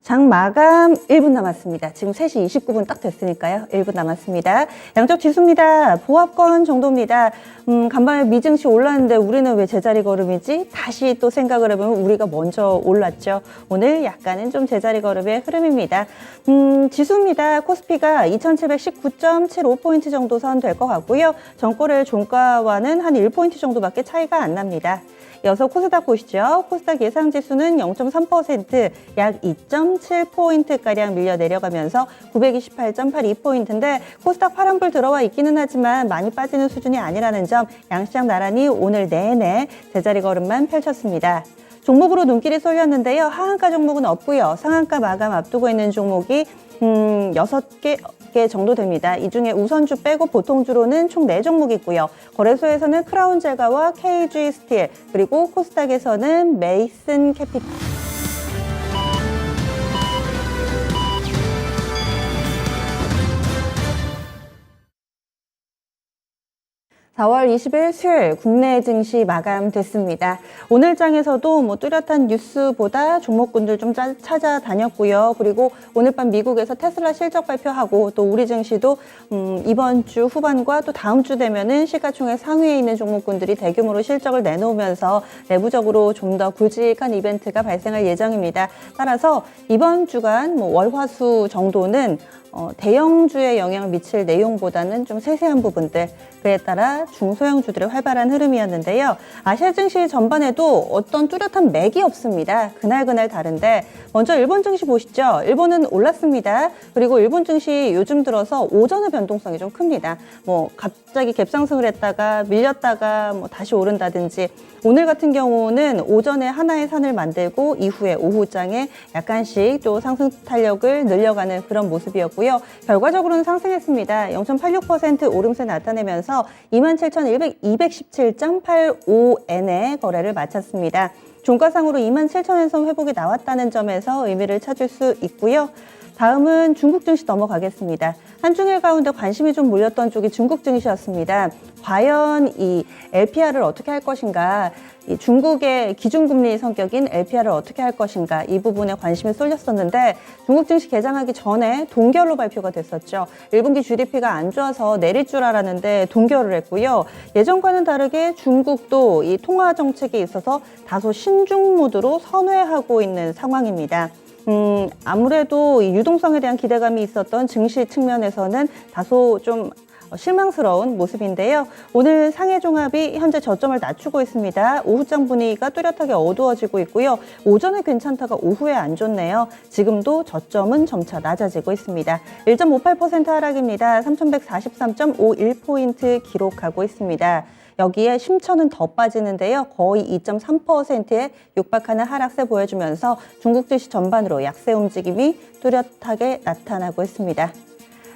장 마감 1분 남았습니다. 지금 3시 29분 딱 됐으니까요. 1분 남았습니다. 양적 지수입니다. 보합권 정도입니다. 간밤에 미증시 올랐는데 우리는 왜 제자리 걸음이지? 다시 또 생각을 해보면 우리가 먼저 올랐죠. 오늘 약간은 좀 제자리 걸음의 흐름입니다. 지수입니다. 코스피가 2719.75포인트 정도 선 될 것 같고요. 전거래일 종가와는 한 1포인트 정도밖에 차이가 안 납니다. 이어서 코스닥 보시죠. 코스닥 예상지수는 0.3%, 약 2.7포인트가량 밀려 내려가면서 928.82포인트인데 코스닥 파란불 들어와 있기는 하지만 많이 빠지는 수준이 아니라는 점, 양시장 나란히 오늘 내내 제자리 걸음만 펼쳤습니다. 종목으로 눈길이 쏠렸는데요. 하한가 종목은 없고요. 상한가 마감 앞두고 있는 종목이 6개 정도 됩니다. 이 중에 우선주 빼고 보통주로는 총 4종목이 있고요. 거래소에서는 크라운 제가와 KG 스틸, 그리고 코스닥에서는 메이슨 캐피탈. 4월 20일 수요일 국내 증시 마감됐습니다. 오늘 장에서도 뚜렷한 뉴스보다 종목군들 좀 찾아다녔고요. 그리고 오늘 밤 미국에서 테슬라 실적 발표하고 또 우리 증시도 이번 주 후반과 또 다음 주 되면은 시가총액 상위에 있는 종목군들이 대규모로 실적을 내놓으면서 내부적으로 좀 더 굵직한 이벤트가 발생할 예정입니다. 따라서 이번 주간 월화수 정도는 대형주에 영향을 미칠 내용보다는 좀 세세한 부분들, 그에 따라 중소형주들의 활발한 흐름이었는데요. 아시아 증시 전반에도 어떤 뚜렷한 맥이 없습니다. 그날 다른데 먼저 일본 증시 보시죠. 일본은 올랐습니다. 그리고 일본 증시 요즘 들어서 오전의 변동성이 좀 큽니다. 갑자기 갭상승을 했다가 밀렸다가 다시 오른다든지, 오늘 같은 경우는 오전에 하나의 산을 만들고 이후에 오후장에 약간씩 또 상승 탄력을 늘려가는 그런 모습이었고요. 결과적으로는 상승했습니다. 0.86% 오름세 나타내면서 27,217.85엔의 거래를 마쳤습니다. 종가상으로 27,000원 회복이 나왔다는 점에서 의미를 찾을 수 있고요. 다음은 중국 증시 넘어가겠습니다. 한중일 가운데 관심이 좀 몰렸던 쪽이 중국 증시였습니다. 과연 이 LPR을 어떻게 할 것인가, 이 중국의 기준금리 성격인 LPR을 어떻게 할 것인가, 이 부분에 관심이 쏠렸었는데 중국 증시 개장하기 전에 동결로 발표가 됐었죠. 1분기 GDP가 안 좋아서 내릴 줄 알았는데 동결을 했고요. 예전과는 다르게 중국도 이 통화 정책에 있어서 다소 신중 모드로 선회하고 있는 상황입니다. 아무래도 이 유동성에 대한 기대감이 있었던 증시 측면에서는 다소 좀 실망스러운 모습인데요. 오늘 상해 종합이 현재 저점을 낮추고 있습니다. 오후장 분위기가 뚜렷하게 어두워지고 있고요. 오전에 괜찮다가 오후에 안 좋네요. 지금도 저점은 점차 낮아지고 있습니다. 1.58% 하락입니다. 3,143.51포인트 기록하고 있습니다. 여기에 심천은 더 빠지는데요. 거의 2.3%에 육박하는 하락세 보여주면서 중국 증시 전반으로 약세 움직임이 뚜렷하게 나타나고 있습니다.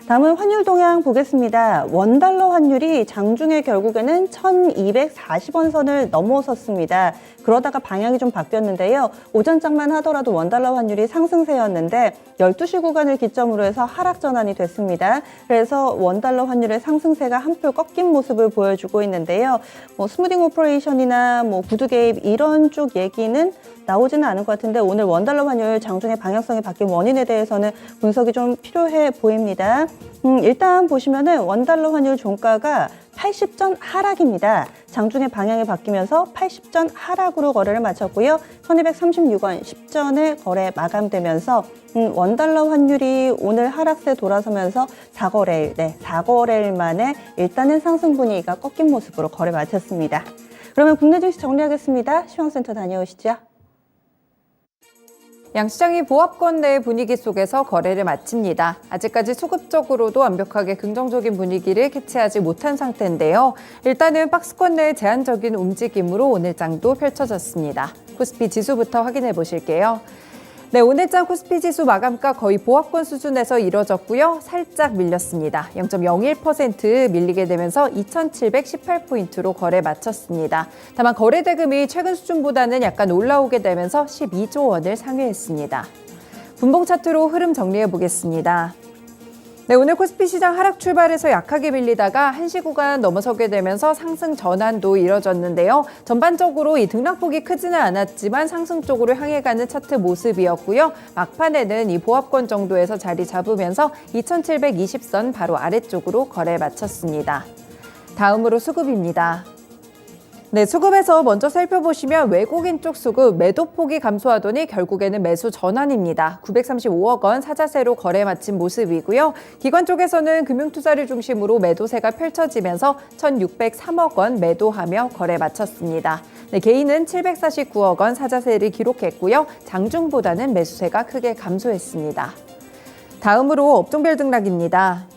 다음은 환율 동향 보겠습니다. 원달러 환율이 장중에 결국에는 1,240원 선을 넘어섰습니다. 그러다가 방향이 좀 바뀌었는데요. 오전장만 하더라도 원달러 환율이 상승세였는데 12시 구간을 기점으로 해서 하락 전환이 됐습니다. 그래서 원달러 환율의 상승세가 한풀 꺾인 모습을 보여주고 있는데요. 스무딩 오퍼레이션이나 구두 개입 이런 쪽 얘기는 나오지는 않을 것 같은데 오늘 원달러 환율 장중에 방향성이 바뀐 원인에 대해서는 분석이 좀 필요해 보입니다. 일단 보시면은 원달러 환율 종가가 80전 하락입니다. 장중에 방향이 바뀌면서 80전 하락으로 거래를 마쳤고요. 1236원 10전에 거래 마감되면서 원달러 환율이 오늘 하락세 돌아서면서 4거래일 만에 일단은 상승 분위기가 꺾인 모습으로 거래 마쳤습니다. 그러면 국내 증시 정리하겠습니다. 시황센터 다녀오시죠. 양시장이 보합권 내의 분위기 속에서 거래를 마칩니다. 아직까지 수급적으로도 완벽하게 긍정적인 분위기를 캐치하지 못한 상태인데요. 일단은 박스권 내의 제한적인 움직임으로 오늘 장도 펼쳐졌습니다. 코스피 지수부터 확인해 보실게요. 네, 오늘장 코스피 지수 마감가 거의 보합권 수준에서 이뤄졌고요. 살짝 밀렸습니다. 0.01% 밀리게 되면서 2,718포인트로 거래 마쳤습니다. 다만 거래 대금이 최근 수준보다는 약간 올라오게 되면서 12조 원을 상회했습니다. 분봉 차트로 흐름 정리해 보겠습니다. 네, 오늘 코스피 시장 하락 출발해서 약하게 밀리다가 한시 구간 넘어서게 되면서 상승 전환도 이뤄졌는데요. 전반적으로 이 등락폭이 크지는 않았지만 상승 쪽으로 향해 가는 차트 모습이었고요. 막판에는 이 보합권 정도에서 자리 잡으면서 2720선 바로 아래쪽으로 거래 마쳤습니다. 다음으로 수급입니다. 네, 수급에서 먼저 살펴보시면 외국인 쪽 수급 매도폭이 감소하더니 결국에는 매수 전환입니다. 935억 원 사자세로 거래 마친 모습이고요. 기관 쪽에서는 금융투자를 중심으로 매도세가 펼쳐지면서 1,603억 원 매도하며 거래 마쳤습니다. 네, 개인은 749억 원 사자세를 기록했고요. 장중보다는 매수세가 크게 감소했습니다. 다음으로 업종별 등락입니다.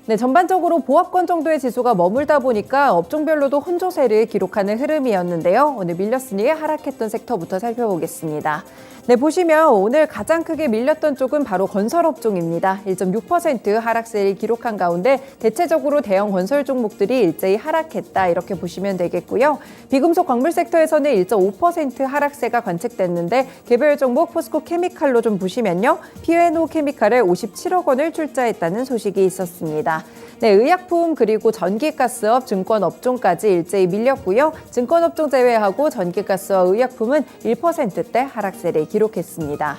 네, 전반적으로 보합권 정도의 지수가 머물다 보니까 업종별로도 혼조세를 기록하는 흐름이었는데요. 오늘 밀렸으니 하락했던 섹터부터 살펴보겠습니다. 네, 보시면 오늘 가장 크게 밀렸던 쪽은 바로 건설업종입니다. 1.6% 하락세를 기록한 가운데 대체적으로 대형 건설 종목들이 일제히 하락했다 이렇게 보시면 되겠고요. 비금속 광물 섹터에서는 1.5% 하락세가 관측됐는데 개별 종목 포스코 케미칼로 좀 보시면요. P&O 케미칼에 57억 원을 출자했다는 소식이 있었습니다. 네, 의약품 그리고 전기가스업, 증권업종까지 일제히 밀렸고요. 증권업종 제외하고 전기가스와 의약품은 1%대 하락세를 기록했습니다.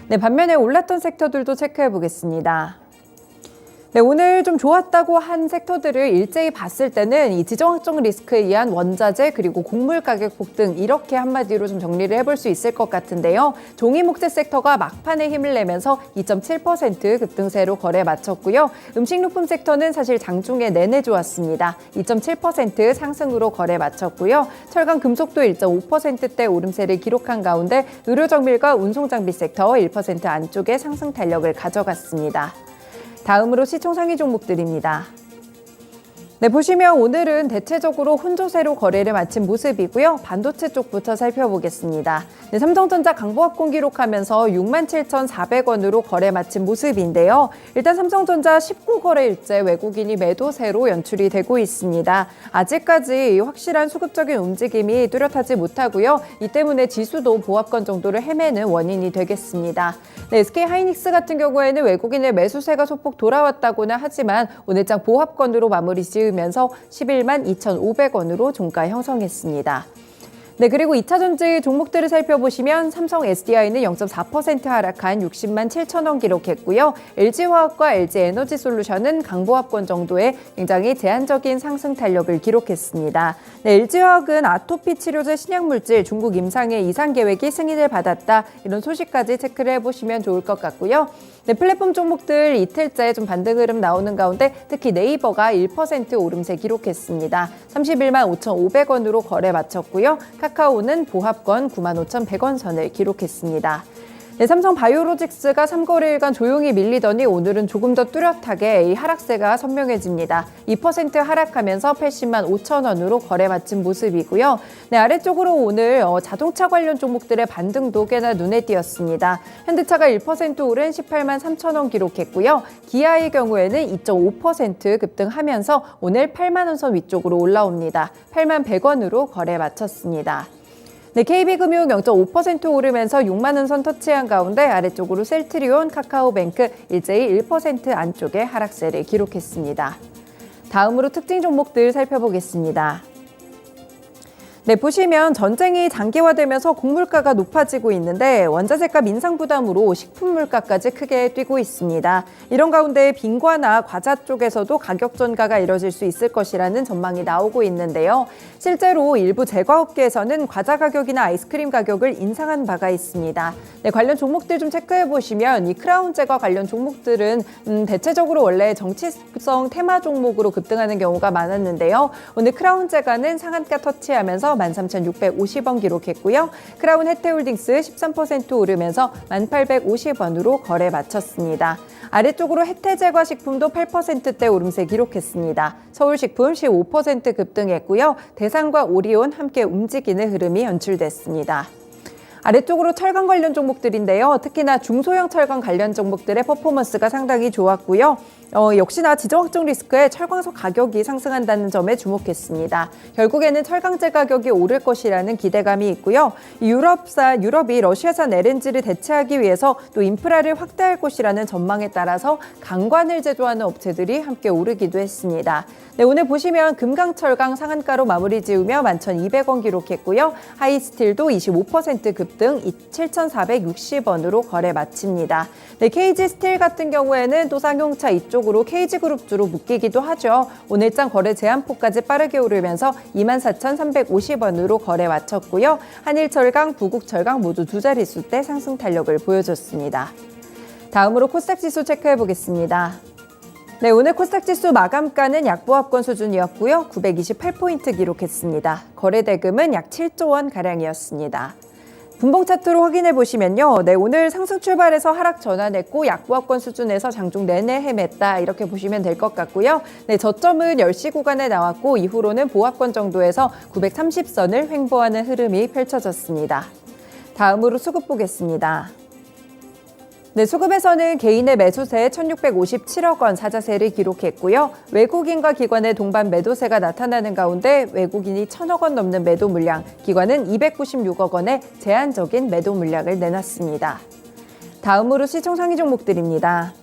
네, 반면에 올랐던 섹터들도 체크해 보겠습니다. 네, 오늘 좀 좋았다고 한 섹터들을 일제히 봤을 때는 이 지정학적 리스크에 의한 원자재 그리고 곡물 가격 폭등 이렇게 한마디로 좀 정리를 해볼 수 있을 것 같은데요. 종이 목재 섹터가 막판에 힘을 내면서 2.7% 급등세로 거래 마쳤고요. 음식료품 섹터는 사실 장중에 내내 좋았습니다. 2.7% 상승으로 거래 마쳤고요. 철강 금속도 1.5%대 오름세를 기록한 가운데 의료정밀과 운송장비 섹터 1% 안쪽에 상승 탄력을 가져갔습니다. 다음으로 시총 상위 종목들입니다. 네, 보시면 오늘은 대체적으로 혼조세로 거래를 마친 모습이고요. 반도체 쪽부터 살펴보겠습니다. 네, 삼성전자 강보합권 기록하면서 67,400원으로 거래 마친 모습인데요. 일단 삼성전자 19거래일째 외국인이 매도세로 연출이 되고 있습니다. 아직까지 확실한 수급적인 움직임이 뚜렷하지 못하고요. 이 때문에 지수도 보합권 정도를 헤매는 원인이 되겠습니다. 네, SK하이닉스 같은 경우에는 외국인의 매수세가 소폭 돌아왔다고는 하지만 오늘장 보합권으로 마무리 지으면서 11만 2,500원으로 종가 형성했습니다. 네, 그리고 2차 전지 종목들을 살펴보시면 삼성 SDI는 0.4% 하락한 60만 7천 원 기록했고요. LG화학과 LG에너지솔루션은 강보합권 정도의 굉장히 제한적인 상승 탄력을 기록했습니다. 네, LG화학은 아토피 치료제 신약물질 중국 임상의 이상 계획이 승인을 받았다. 이런 소식까지 체크를 해보시면 좋을 것 같고요. 네, 플랫폼 종목들 이틀째 좀 반등 흐름 나오는 가운데 특히 네이버가 1% 오름세 기록했습니다. 31만 5,500원으로 거래 마쳤고요. 카카오는 보합권 95,100원 선을 기록했습니다. 네, 삼성 바이오로직스가 3거래일간 조용히 밀리더니 오늘은 조금 더 뚜렷하게 이 하락세가 선명해집니다. 2% 하락하면서 80만 5천 원으로 거래 마친 모습이고요. 네, 아래쪽으로 오늘 자동차 관련 종목들의 반등도 꽤나 눈에 띄었습니다. 현대차가 1% 오른 18만 3천 원 기록했고요. 기아의 경우에는 2.5% 급등하면서 오늘 8만 원 선 위쪽으로 올라옵니다. 8만 100원으로 거래 마쳤습니다. 네, KB금융 0.5% 오르면서 6만 원 선 터치한 가운데 아래쪽으로 셀트리온, 카카오뱅크 일제히 1% 안쪽에 하락세를 기록했습니다. 다음으로 특징 종목들 살펴보겠습니다. 네, 보시면 전쟁이 장기화되면서 곡물가가 높아지고 있는데 원자재값 인상 부담으로 식품 물가까지 크게 뛰고 있습니다. 이런 가운데 빙과나 과자 쪽에서도 가격 전가가 이뤄질 수 있을 것이라는 전망이 나오고 있는데요. 실제로 일부 제과업계에서는 과자 가격이나 아이스크림 가격을 인상한 바가 있습니다. 네, 관련 종목들 좀 체크해 보시면 이 크라운 제과 관련 종목들은 대체적으로 원래 정치성 테마 종목으로 급등하는 경우가 많았는데요. 오늘 크라운 제과는 상한가 터치하면서 13,650원 기록했고요. 크라운 혜태홀딩스 13% 오르면서 1,850원으로 거래 마쳤습니다. 아래쪽으로 혜태제과 식품도 8%대 오름세 기록했습니다. 서울식품 15% 급등했고요. 대상과 오리온 함께 움직이는 흐름이 연출됐습니다. 아래쪽으로 철강 관련 종목들인데요. 특히나 중소형 철강 관련 종목들의 퍼포먼스가 상당히 좋았고요. 역시나 지정학적 리스크에 철광석 가격이 상승한다는 점에 주목했습니다. 결국에는 철강제 가격이 오를 것이라는 기대감이 있고요. 유럽이 러시아산 LNG를 대체하기 위해서 또 인프라를 확대할 것이라는 전망에 따라서 강관을 제조하는 업체들이 함께 오르기도 했습니다. 네, 오늘 보시면 금강철강 상한가로 마무리 지으며 11,200원 기록했고요. 하이스틸도 25% 급등 7,460원으로 거래 마칩니다. 네, KG스틸 같은 경우에는 또 쌍용차 이쪽으로 KG그룹주로 묶이기도 하죠. 오늘장 거래 제한폭까지 빠르게 오르면서 24,350원으로 거래 마쳤고요. 한일철강, 부국철강 모두 두 자릿수대 상승 탄력을 보여줬습니다. 다음으로 코스닥 지수 체크해 보겠습니다. 네, 오늘 코스닥 지수 마감가는 약보합권 수준이었고요. 928포인트 기록했습니다. 거래 대금은 약 7조 원 가량이었습니다. 분봉 차트로 확인해 보시면요. 네, 오늘 상승 출발해서 하락 전환했고 약보합권 수준에서 장중 내내 헤맸다. 이렇게 보시면 될 것 같고요. 네, 저점은 10시 구간에 나왔고 이후로는 보합권 정도에서 930선을 횡보하는 흐름이 펼쳐졌습니다. 다음으로 수급 보겠습니다. 네, 수급에서는 개인의 매수세 1,657억 원 사자세를 기록했고요. 외국인과 기관의 동반 매도세가 나타나는 가운데 외국인이 1,000억 원 넘는 매도 물량, 기관은 296억 원의 제한적인 매도 물량을 내놨습니다. 다음으로 시총 상위 종목들입니다.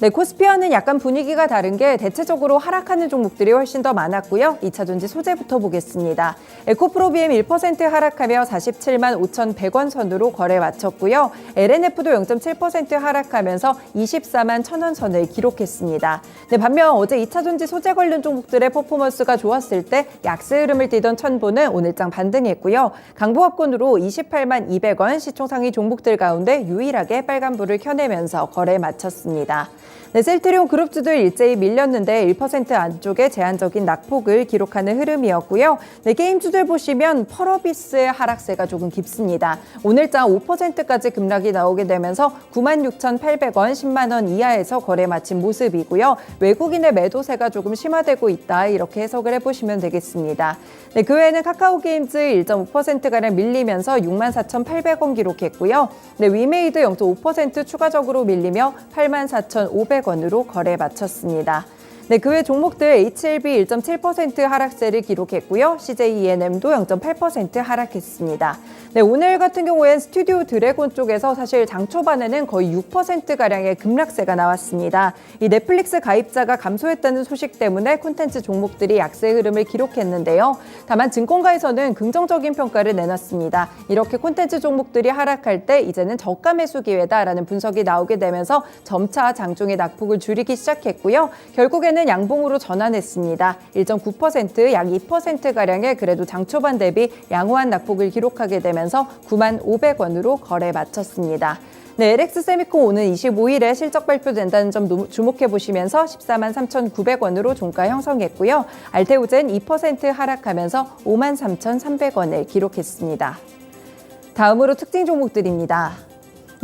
네, 코스피와는 약간 분위기가 다른 게 대체적으로 하락하는 종목들이 훨씬 더 많았고요. 2차전지 소재부터 보겠습니다. 에코프로비엠 1% 하락하며 47만 5,100원 선으로 거래 마쳤고요. LNF도 0.7% 하락하면서 24만 1,000원 선을 기록했습니다. 네, 반면 어제 2차전지 소재 관련 종목들의 퍼포먼스가 좋았을 때 약세 흐름을 띠던 천보는 오늘장 반등했고요. 강보합권으로 28만 200원 시총 상위 종목들 가운데 유일하게 빨간불을 켜내면서 거래 마쳤습니다. 네, 셀트리온 그룹주들 일제히 밀렸는데 1% 안쪽에 제한적인 낙폭을 기록하는 흐름이었고요. 네, 게임주들 보시면 펄어비스의 하락세가 조금 깊습니다. 오늘장 5%까지 급락이 나오게 되면서 96,800원, 10만 원 이하에서 거래 마친 모습이고요. 외국인의 매도세가 조금 심화되고 있다. 이렇게 해석을 해보시면 되겠습니다. 네, 그 외에는 카카오게임즈 1.5%가량 밀리면서 64,800원 기록했고요. 네, 위메이드 0.5% 추가적으로 밀리며 84,500원으로 거래 마쳤습니다. 네, 그 외 종목들 HLB 1.7% 하락세를 기록했고요. CJENM도 0.8% 하락했습니다. 네, 오늘 같은 경우엔 스튜디오 드래곤 쪽에서 사실 장 초반에는 거의 6%가량의 급락세가 나왔습니다. 이 넷플릭스 가입자가 감소했다는 소식 때문에 콘텐츠 종목들이 약세 흐름을 기록했는데요. 다만 증권가에서는 긍정적인 평가를 내놨습니다. 이렇게 콘텐츠 종목들이 하락할 때 이제는 저가 매수 기회다라는 분석이 나오게 되면서 점차 장중의 낙폭을 줄이기 시작했고요. 결국에는 양봉으로 전환했습니다. 1.9%, 약 2%가량의 그래도 장 초반 대비 양호한 낙폭을 기록하게 되면서 9만 500원으로 거래 마쳤습니다. 네, LX세미콘 오는 25일에 실적 발표된다는 점 주목해 보시면서 14만 3,900원으로 종가 형성했고요. 알테오젠 2% 하락하면서 5만 3,300원을 기록했습니다. 다음으로 특징 종목들입니다.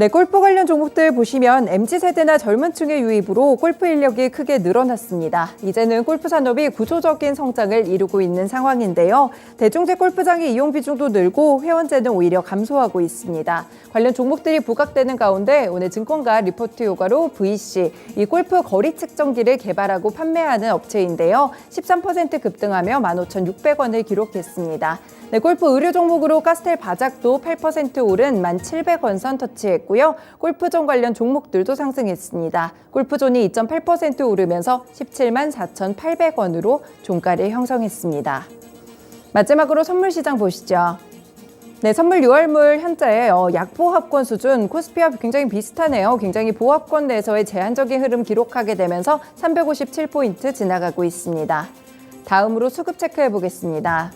네, 골프 관련 종목들 보시면 MZ세대나 젊은 층의 유입으로 골프 인력이 크게 늘어났습니다. 이제는 골프 산업이 구조적인 성장을 이루고 있는 상황인데요. 대중제 골프장의 이용 비중도 늘고 회원제는 오히려 감소하고 있습니다. 관련 종목들이 부각되는 가운데 오늘 증권가 리포트 효과로 VC, 이 골프 거리 측정기를 개발하고 판매하는 업체인데요. 13% 급등하며 15,600원을 기록했습니다. 네, 골프 의류 종목으로 카스텔 바작도 8% 오른 1,700원 선 터치했고요. 골프존 관련 종목들도 상승했습니다. 골프존이 2.8% 오르면서 17만 4,800원으로 종가를 형성했습니다. 마지막으로 선물 시장 보시죠. 네, 선물 6월물 현재 약보합권 수준 코스피와 굉장히 비슷하네요. 굉장히 보합권 내에서의 제한적인 흐름 기록하게 되면서 357포인트 지나가고 있습니다. 다음으로 수급 체크해 보겠습니다.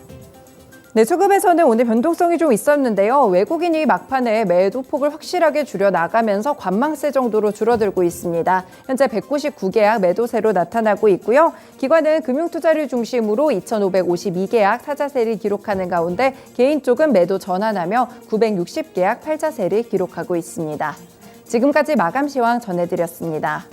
네, 수급에서는 오늘 변동성이 좀 있었는데요. 외국인이 막판에 매도폭을 확실하게 줄여나가면서 관망세 정도로 줄어들고 있습니다. 현재 199계약 매도세로 나타나고 있고요. 기관은 금융투자를 중심으로 2,552계약 사자세를 기록하는 가운데 개인 쪽은 매도 전환하며 960계약 팔자세를 기록하고 있습니다. 지금까지 마감 시황 전해드렸습니다.